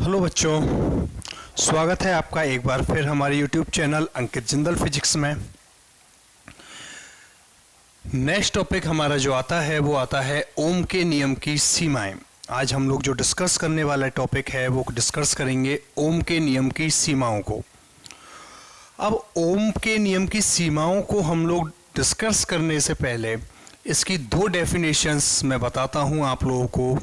Hello बच्चों, स्वागत है आपका एक बार फिर हमारे यूट्यूब चैनल अंकित जिंदल फिजिक्स में। नेक्स्ट टॉपिक हमारा जो आता है वो आता है ओम के नियम की सीमाएं। आज हम लोग जो डिस्कस करने वाला टॉपिक है वो डिस्कस करेंगे ओम के नियम की सीमाओं को। अब ओम के नियम की सीमाओं को हम लोग डिस्कस करने से पहले इसकी दो डेफिनेशंस मैं बताता हूं आप लोगों को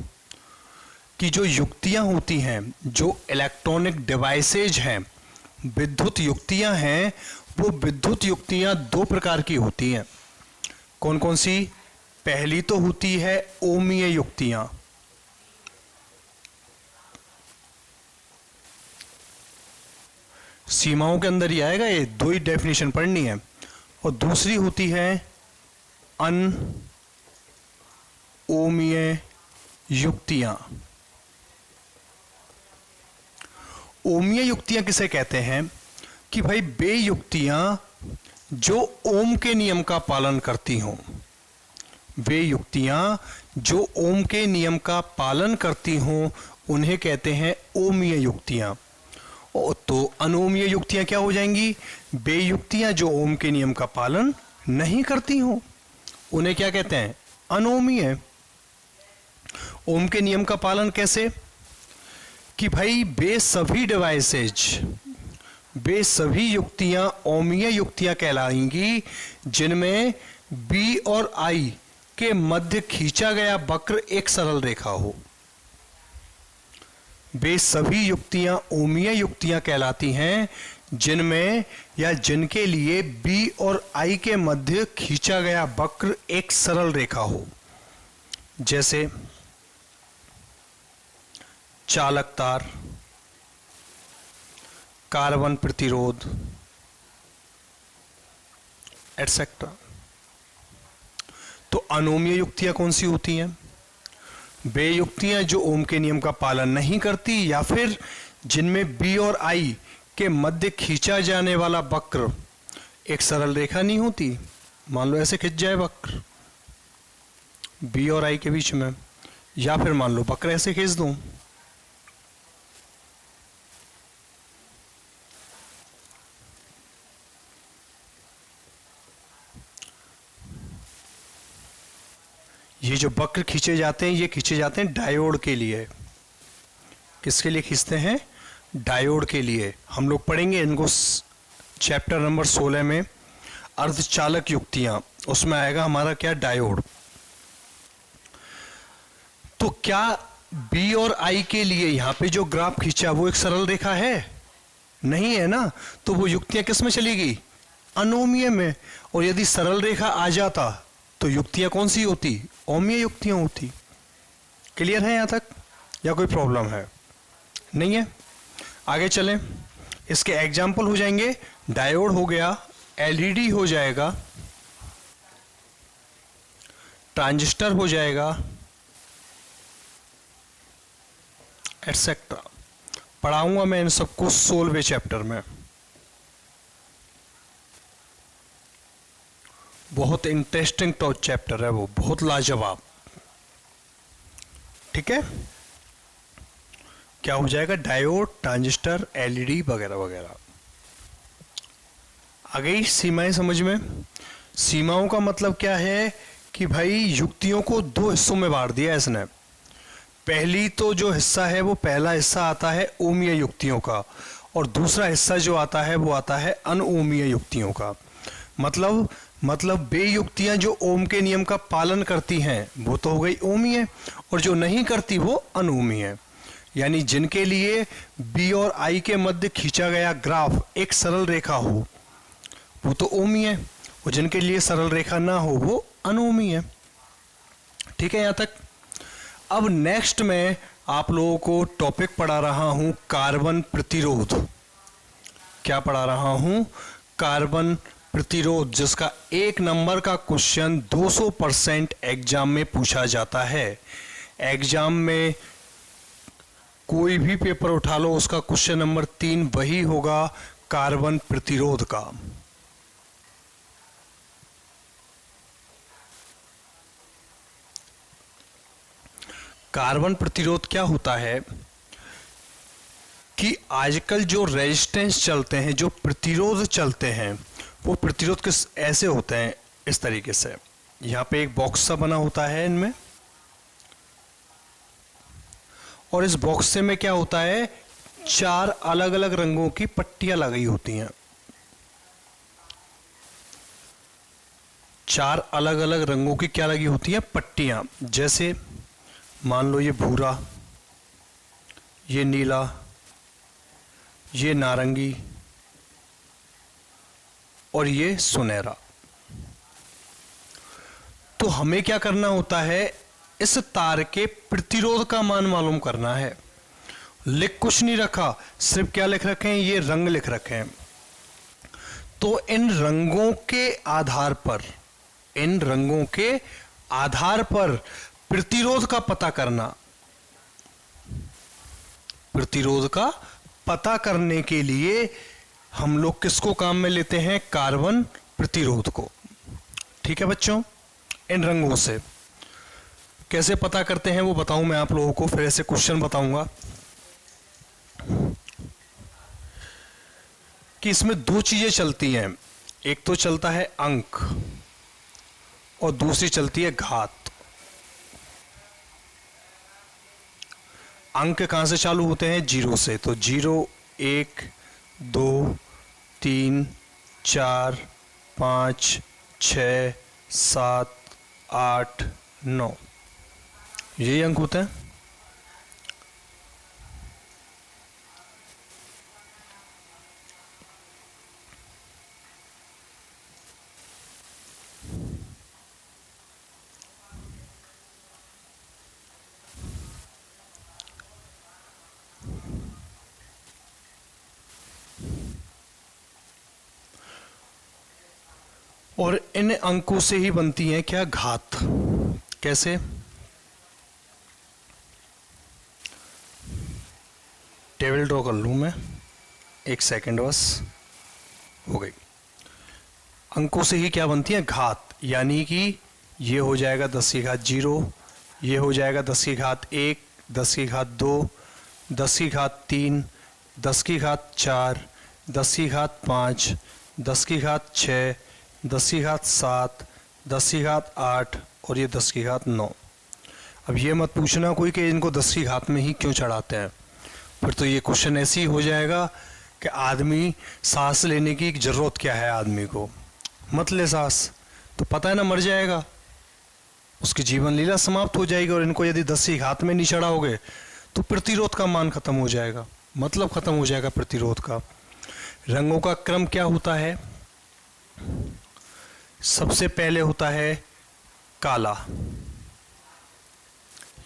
कि जो युक्तियां होती हैं, जो इलेक्ट्रॉनिक डिवाइसेज हैं, विद्युत युक्तियां हैं, वो विद्युत युक्तियां दो प्रकार की होती हैं। कौन कौन सी? पहली तो होती है ओमीय युक्तियां। सीमाओं के अंदर ही आएगा, ये दो ही डेफिनेशन पढ़नी है। और दूसरी होती है अनओमीय युक्तियां। ओमीय युक्तियां किसे कहते हैं? कि भाई वे युक्तियां जो ओम के नियम का पालन करती हों, वे युक्तियां जो ओम के नियम का पालन करती हों उन्हें कहते हैं ओमीय युक्तियां। तो अनोमीय युक्तियां क्या हो जाएंगी? वे युक्तियां जो ओम के नियम का पालन नहीं करती हों उन्हें क्या कहते हैं? अनोमीय। ओम के नियम का पालन कैसे? कि भाई वे सभी डिवाइसेज, वे सभी युक्तियां ओमीय युक्तियां कहलाएंगी जिनमें बी और आई के मध्य खींचा गया वक्र एक सरल रेखा हो। वे सभी युक्तियां ओमीय युक्तियां कहलाती हैं जिनमें या जिनके लिए बी और आई के मध्य खींचा गया वक्र एक सरल रेखा हो। जैसे चालक तार, कार्बन प्रतिरोध, एटसेट्रा। तो अनोमीय युक्तियां कौन सी होती हैं? वे युक्तियां जो ओम के नियम का पालन नहीं करती या फिर जिनमें बी और आई के मध्य खींचा जाने वाला वक्र एक सरल रेखा नहीं होती। मान लो ऐसे खिंच जाए वक्र बी और आई के बीच में, या फिर मान लो वक्र ऐसे खींच दूं। ये जो वक्र खींचे जाते हैं ये खींचे जाते हैं डायोड के लिए। किसके लिए खींचते हैं? डायोड के लिए। हम लोग पढ़ेंगे इनको चैप्टर नंबर 16 में, अर्धचालक युक्तियां। उसमें आएगा हमारा क्या? डायोड। तो क्या बी और आई के लिए यहां पे जो ग्राफ खींचा वो एक सरल रेखा है? नहीं है ना। तो वो युक्तियां किस में चली गई? अनोमीय में। और यदि सरल रेखा आ जाता तो युक्तियां कौन सी होती? ओमीय युक्तियां होती। क्लियर है यहां तक या कोई प्रॉब्लम है? नहीं है। आगे चलें। इसके एग्जाम्पल हो जाएंगे, डायोड हो गया, एलईडी हो जाएगा, ट्रांजिस्टर हो जाएगा, एटसेट्रा। पढ़ाऊंगा मैं इन सबको 16वें चैप्टर में। बहुत इंटरेस्टिंग टॉप चैप्टर है वो, बहुत लाजवाब। ठीक है। क्या हो जाएगा? डायोड, ट्रांजिस्टर, एलईडी वगैरह वगैरह। आ गई सीमाएं समझ में? सीमाओं का मतलब क्या है कि भाई युक्तियों को दो हिस्सों में बांट दिया इसने। पहली तो जो हिस्सा है वो पहला हिस्सा आता है ओमीय युक्तियों का, और दूसरा हिस्सा जो आता है वो आता है अनओमीय युक्तियों का। मतलब वे युक्तियां जो ओम के नियम का पालन करती हैं वो तो हो गई ओमीय, और जो नहीं करती वो अनओमीय। यानी जिनके लिए बी और आई के मध्य खींचा गया ग्राफ एक सरल रेखा हो वो तो ओमीय, और जिनके लिए सरल रेखा ना हो वो अनओमीय। ठीक है यहां तक। अब नेक्स्ट में आप लोगों को टॉपिक पढ़ा रहा हूं कार्बन प्रतिरोध। क्या पढ़ा रहा हूं? कार्बन प्रतिरोध, जिसका 1 नंबर का क्वेश्चन 200% एग्जाम में पूछा जाता है। एग्जाम में कोई भी पेपर उठा लो, उसका क्वेश्चन नंबर 3 वही होगा, कार्बन प्रतिरोध का। कार्बन प्रतिरोध क्या होता है? कि आजकल जो रेजिस्टेंस चलते हैं, जो प्रतिरोध चलते हैं, वो प्रतिरोध किस ऐसे होते हैं, इस तरीके से। यहाँ पे एक बॉक्स सा बना होता है इनमें, और इस बॉक्स से में क्या होता है, 4 अलग अलग रंगों की पट्टियां लगाई होती हैं। 4 अलग अलग रंगों की क्या लगी होती हैं, पट्टियां। जैसे मान लो ये भूरा, ये नीला, ये नारंगी और ये सुनहरा। तो हमें क्या करना होता है, इस तार के प्रतिरोध का मान मालूम करना है। लिख कुछ नहीं रखा, सिर्फ क्या लिख रखे हैं, ये रंग लिख रखे हैं। तो इन रंगों के आधार पर, इन रंगों के आधार पर प्रतिरोध का पता करना, प्रतिरोध का पता करने के लिए हम लोग किसको काम में लेते हैं, कार्बन प्रतिरोध को। ठीक है बच्चों, इन रंगों से कैसे पता करते हैं वो बताऊं मैं आप लोगों को, फिर ऐसे क्वेश्चन बताऊंगा कि इसमें 2 चीजें चलती हैं। एक तो चलता है अंक और दूसरी चलती है घात। अंक कहां से चालू होते हैं, 0 से। तो 0, 1, 2, 3, 4, 5, 6, 7, 8, 9, यही अंक होते हैं। और इन अंकों से ही बनती हैं क्या, घात। कैसे, टेबल ड्रॉ कर लूं मैं, एक सेकंड बस, हो गई। अंकों से ही क्या बनती है, घात। यानी कि ये हो जाएगा 10 की घात 0, ये हो जाएगा 10 की घात 1, 10 की घात 2, 10 की घात 3, 10 की घात 4, 10 की घात 5, 10 की घात 6, 10 की घात 7, 10 की घात 8 और ये 10 की घात 9। अब ये मत पूछना कोई कि इनको 10 की घात में ही क्यों चढ़ाते हैं, फिर तो ये क्वेश्चन ऐसे ही हो जाएगा कि आदमी सांस लेने की ज़रूरत क्या है, आदमी को मत ले सांस, तो पता है ना मर जाएगा, उसकी जीवन लीला समाप्त हो जाएगी। और इनको यदि 10 की घात में नहीं चढ़ाओगे तो प्रतिरोध का मान खत्म हो जाएगा, मतलब खत्म हो जाएगा प्रतिरोध का। रंगों का क्रम क्या होता है, सबसे पहले होता है काला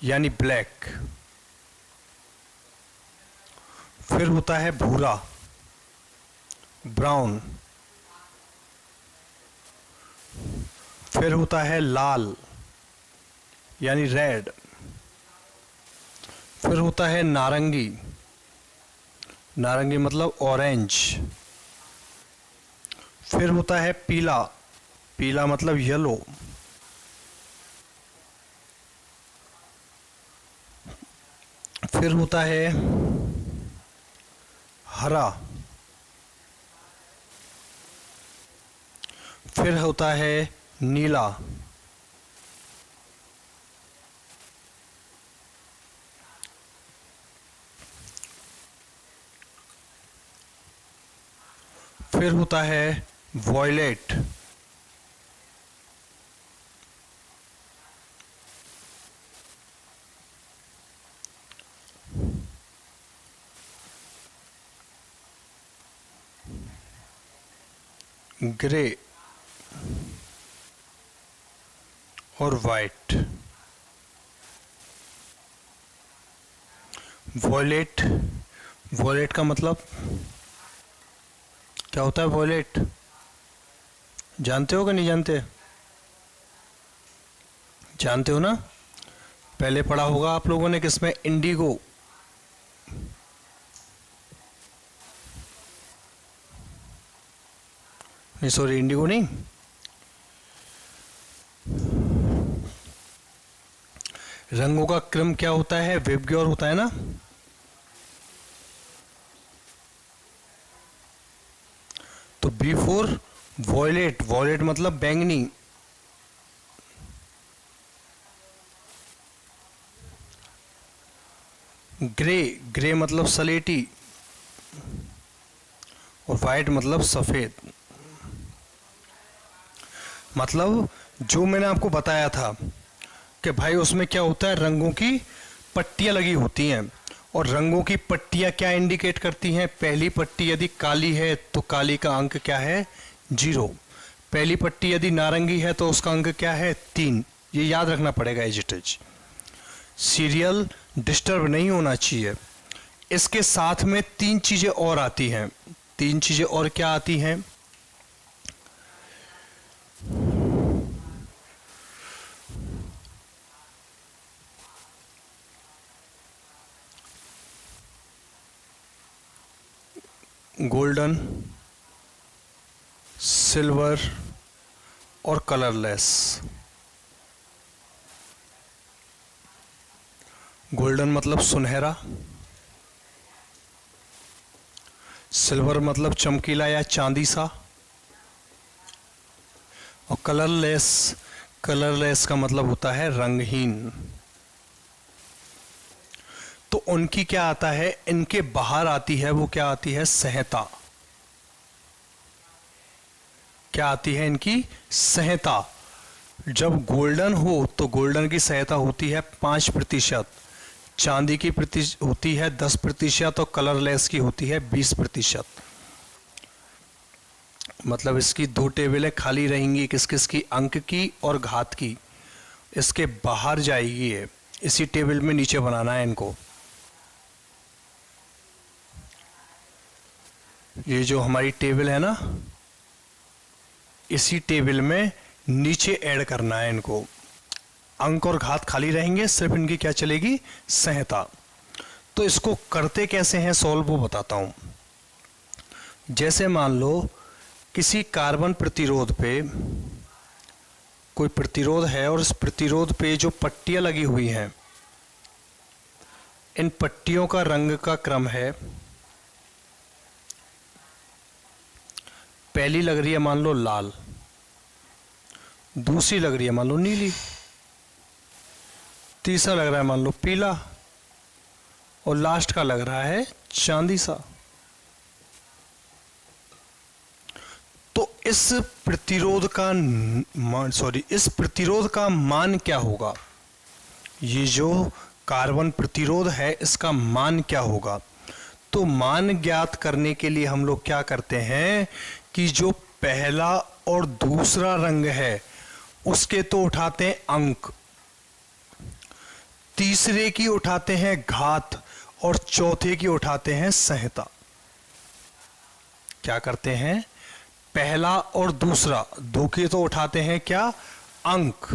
यानी ब्लैक, फिर होता है भूरा, ब्राउन, फिर होता है लाल यानी रेड, फिर होता है नारंगी, नारंगी मतलब ऑरेंज, फिर होता है पीला, पीला मतलब येलो, फिर होता है हरा, फिर होता है नीला, फिर होता है वॉयलेट, ग्रे और वाइट। वॉयलेट, वॉयलेट का मतलब क्या होता है, वॉयलेट जानते हो कि नहीं जानते, जानते हो ना, पहले पढ़ा होगा आप लोगों ने किसमें, इंडिगो। नहीं सॉरी, इंडिगो नहीं, रंगों का क्रम क्या होता है, वेबग्योर होता है ना, तो बी फॉर वॉयलेट, वॉयलेट मतलब बैंगनी। ग्रे, ग्रे मतलब सलेटी, और वाइट मतलब सफेद। मतलब जो मैंने आपको बताया था कि भाई उसमें क्या होता है, रंगों की पट्टियां लगी होती हैं, और रंगों की पट्टियां क्या इंडिकेट करती हैं। पहली पट्टी यदि काली है तो काली का अंक क्या है, 0। पहली पट्टी यदि नारंगी है तो उसका अंक क्या है, 3। ये याद रखना पड़ेगा as it is. Serial disturb नहीं होना चाहिए। इसके साथ में 3 चीजें और आती हैं। 3 चीजें और क्या आती हैं, गोल्डन, सिल्वर और कलरलेस। गोल्डन मतलब सुनहरा, सिल्वर मतलब चमकीला या चांदी सा, और कलरलेस, कलरलेस का मतलब होता है रंगहीन। तो उनकी क्या आता है, इनके बाहर आती है, वो क्या आती है, संहिता। क्या आती है इनकी, संहिता। जब गोल्डन हो तो गोल्डन की संहिता होती है 5%, चांदी की होती है 10%, और कलरलेस की होती है 20%। मतलब इसकी 2 टेबलें खाली रहेंगी, किस किस की, अंक की और घात की। इसके बाहर जाएगी ये, इसी टेबल में नीचे बनाना है इनको। ये जो हमारी टेबल है ना, इसी टेबल में नीचे ऐड करना है इनको। अंक और घात खाली रहेंगे, सिर्फ इनकी क्या चलेगी, संहिता। तो इसको करते कैसे हैं सॉल्व, वो बताता हूं। जैसे मान लो किसी कार्बन प्रतिरोध पे कोई प्रतिरोध है, और इस प्रतिरोध पे जो पट्टियां लगी हुई हैं, इन पट्टियों का रंग का क्रम है, पहली लग रही है मान लो लाल, दूसरी लग रही है मान लो नीली, तीसरा लग रहा है मान लो पीला, और लास्ट का लग रहा है चांदी सा। तो इस प्रतिरोध का इस प्रतिरोध का मान क्या होगा, ये जो कार्बन प्रतिरोध है इसका मान क्या होगा। तो मान ज्ञात करने के लिए हम लोग क्या करते हैं कि जो पहला और दूसरा रंग है उसके तो उठाते हैं अंक, तीसरे की उठाते हैं घात, और चौथे की उठाते हैं संहिता। क्या करते हैं, पहला और दूसरा, दो की तो उठाते हैं क्या, अंक,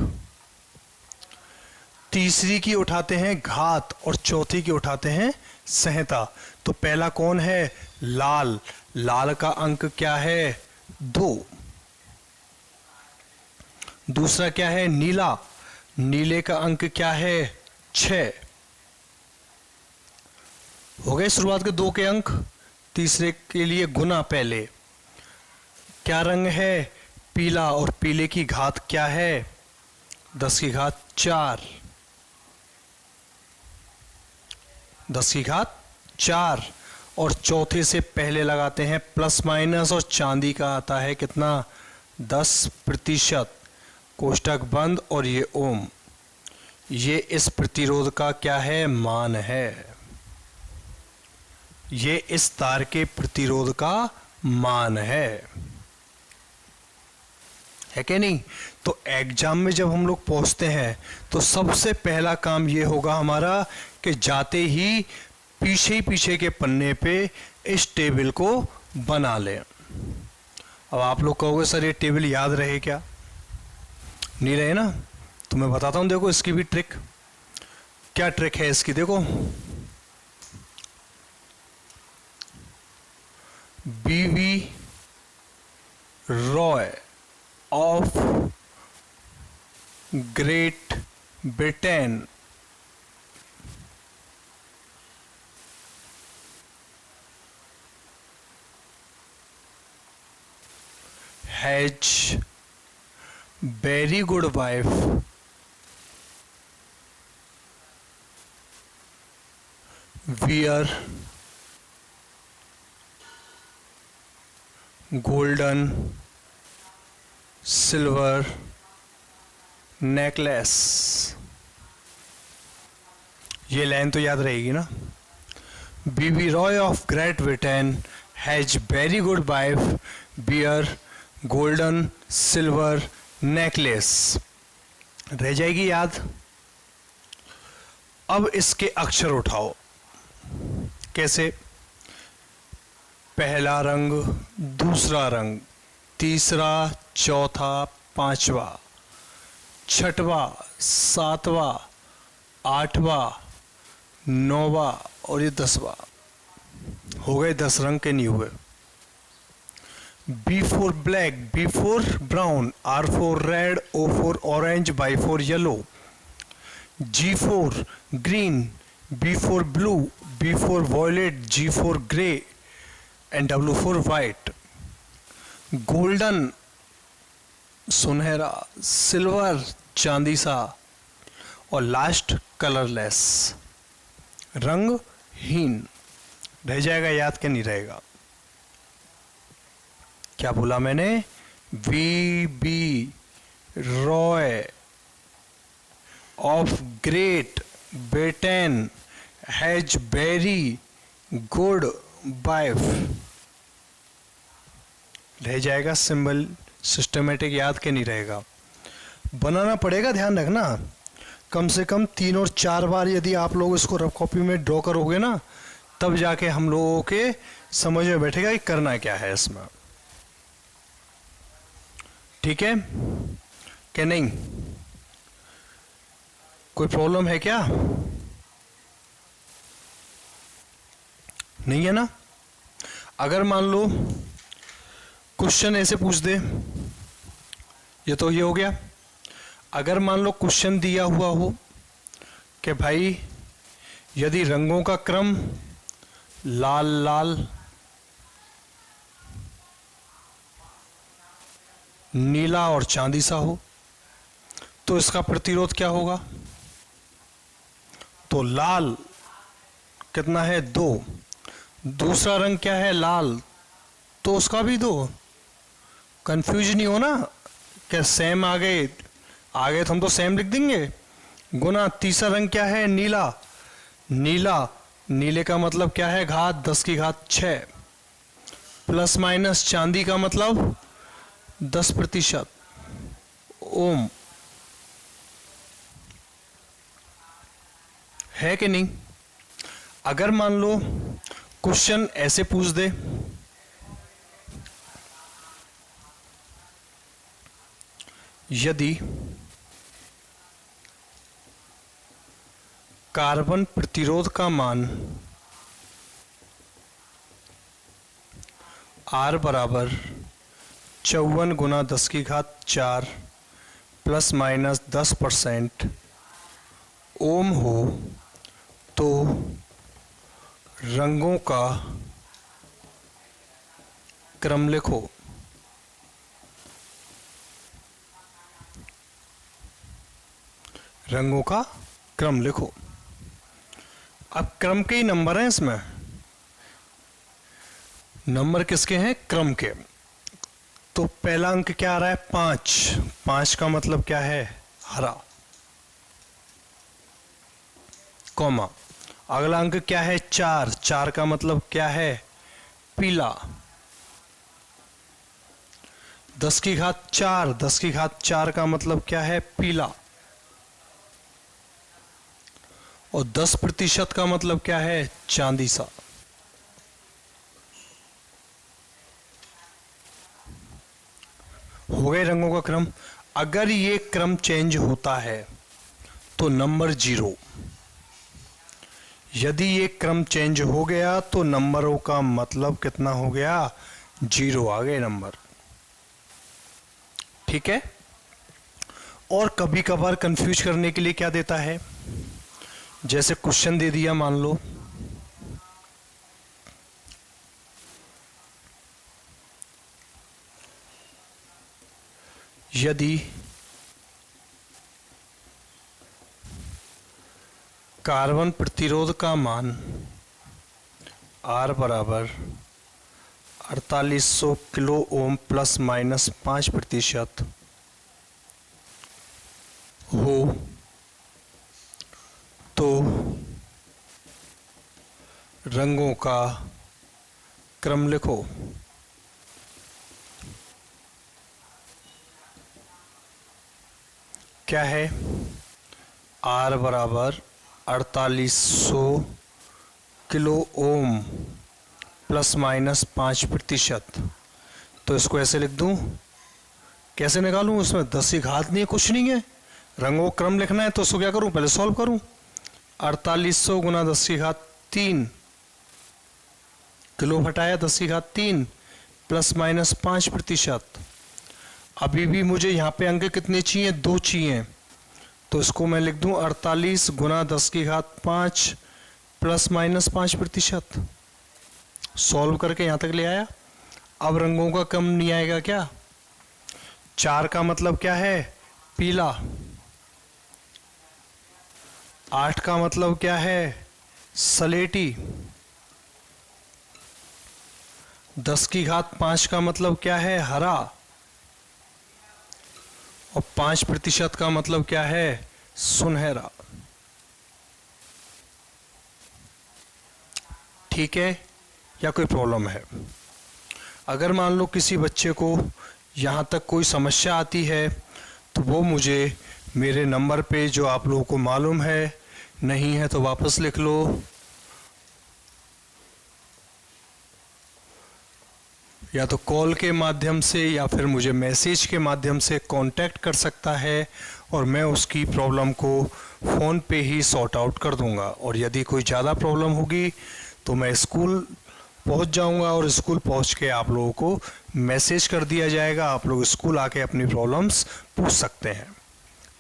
तीसरी की उठाते हैं घात, और चौथी की उठाते हैं संहिता। तो पहला कौन है, लाल, लाल का अंक क्या है, 2। दूसरा क्या है, नीला, नीले का अंक क्या है, 6। हो गए शुरुआत के 2 के अंक। तीसरे के लिए गुना, पहले क्या रंग है, पीला, और पीले की घात क्या है, 10 की घात 4, 10 की घात 4। और चौथे से पहले लगाते हैं प्लस माइनस, और चांदी का आता है कितना, 10%, कोष्टक बंद, और ये ओम। ये इस प्रतिरोध का क्या है, मान है। ये इस तार के प्रतिरोध का मान है कि नहीं। तो एग्जाम में जब हम लोग पहुंचते हैं तो सबसे पहला काम ये होगा हमारा कि जाते ही पीछे के पन्ने पे इस टेबल को बना लें। अब आप लोग कहोगे सर ये टेबल याद रहे क्या, नहीं रहे ना, तो मैं बताता हूं। देखो इसकी भी ट्रिक, क्या ट्रिक है इसकी, देखो BB Roy of Great Britain has very good wife, wear golden silver necklace. ये लाइन तो याद रहेगी ना। BB Roy of Great Britain has very good wife, bear golden silver necklace. रह जाएगी याद। अब इसके अक्षर उठाओ। कैसे? पहला रंग, दूसरा रंग, तीसरा, चौथा, पांचवा, छठवा, सातवां, आठवां, नौवां और ये 10वां। हो गए 10 रंग के नहीं हुए। B for black, B for brown, R for red, O for orange, Y for yellow, G for green, B for blue, B for violet, G for grey and W for white. Golden सुनहरा, silver चांदी सा और last colourless रंगहीन। रह जाएगा याद के नहीं रहेगा? क्या बोला मैंने? B Roy of Great Britain has very good wife. रह जाएगा सिंबल। सिस्टमेटिक याद के नहीं रहेगा, बनाना पड़ेगा। ध्यान रखना, कम से कम 3 और 4 बार यदि आप लोग इसको रफ कॉपी में ड्रॉ करोगे ना, तब जाके हम लोगों के समझ में बैठेगा कि करना क्या है इसमें। ठीक है कि नहीं? कोई प्रॉब्लम है क्या? नहीं है ना? अगर मान लो क्वेश्चन ऐसे पूछ दे, ये तो ये हो गया। अगर मान लो क्वेश्चन दिया हुआ हो कि भाई यदि रंगों का क्रम लाल लाल, नीला और चांदी सा हो, तो इसका प्रतिरोध क्या होगा? तो लाल कितना है? 2। दूसरा रंग क्या है? लाल, तो उसका भी 2। कंफ्यूज नहीं हो ना क्या सेम आ गए तो हम तो सेम लिख देंगे। गुना तीसरा रंग क्या है? नीला। नीला, नीले का मतलब क्या है? घात 10 की घात 6 प्लस माइनस चांदी का मतलब 10% ओम। है कि नहीं? अगर मान लो क्वेश्चन ऐसे पूछ दे, यदि कार्बन प्रतिरोध का मान R बराबर 54 गुना 10 की घात 4 प्लस माइनस 10% ओम हो, तो रंगों का क्रम लिखो। रंगों का क्रम लिखो। अब क्रम के ही नंबर हैं इसमें। नंबर किसके हैं? क्रम के। तो पहला अंक क्या आ रहा है? 5। 5 का मतलब क्या है? हरा, कॉमा। अगला अंक क्या है? 4। 4 का मतलब क्या है? पीला। 10 की घात 4। 10 की घात 4 का मतलब क्या है? पीला। और 10% का मतलब क्या है? चांदी सा। हो गए रंगों का क्रम। अगर ये क्रम चेंज होता है तो नंबर 0। यदि ये क्रम चेंज हो गया तो नंबरों का मतलब कितना हो गया? 0 आ गए नंबर। ठीक है। और कभी कभार कंफ्यूज करने के लिए क्या देता है? जैसे क्वेश्चन दे दिया, मान लो यदि कार्बन प्रतिरोध का मान R बराबर 4800 किलो ओम प्लस माइनस 5% हो तो रंगों का क्रम लिखो। क्या है? R बराबर 4800 किलो ओम प्लस माइनस 5%। तो इसको ऐसे लिख दूं, कैसे निकालूं? उसमें 10 की घात नहीं है, कुछ नहीं है, रंगों का क्रम लिखना है। तो उसको क्या करूं? पहले सॉल्व करूं। 4800 गुना 10 की घात 3, किलो हटाया 10 की घात 3 प्लस माइनस 5%। अभी भी मुझे यहाँ पे अंक कितने चाहिए? 2 चाहिए। तो इसको मैं लिख दूं 48 गुना 10 की घात 5 प्लस माइनस 5%। सॉल्व करके यहाँ तक ले आया। अब रंगों का क्रम नहीं आएगा क्या? 4 का मतलब क्या है? पीला। 8 का मतलब क्या है? सलेटी। 10 की घात 5 का मतलब क्या है? हरा। और 5% का मतलब क्या है? सुनहरा। ठीक है, या कोई प्रॉब्लम है? अगर मान लो किसी बच्चे को यहाँ तक कोई समस्या आती है तो वो मुझे मेरे नंबर पे, जो आप लोगों को मालूम है, नहीं है तो वापस लिख लो, या तो कॉल के माध्यम से या फिर मुझे मैसेज के माध्यम से कांटेक्ट कर सकता है और मैं उसकी प्रॉब्लम को फ़ोन पे ही सॉर्ट आउट कर दूंगा। और यदि कोई ज़्यादा प्रॉब्लम होगी तो मैं स्कूल पहुंच जाऊंगा और स्कूल पहुंच के आप लोगों को मैसेज कर दिया जाएगा। आप लोग स्कूल आके अपनी प्रॉब्लम्स पूछ सकते हैं।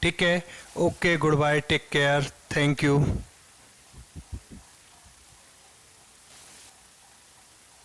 ठीक है, okay, goodbye, take care, thank you.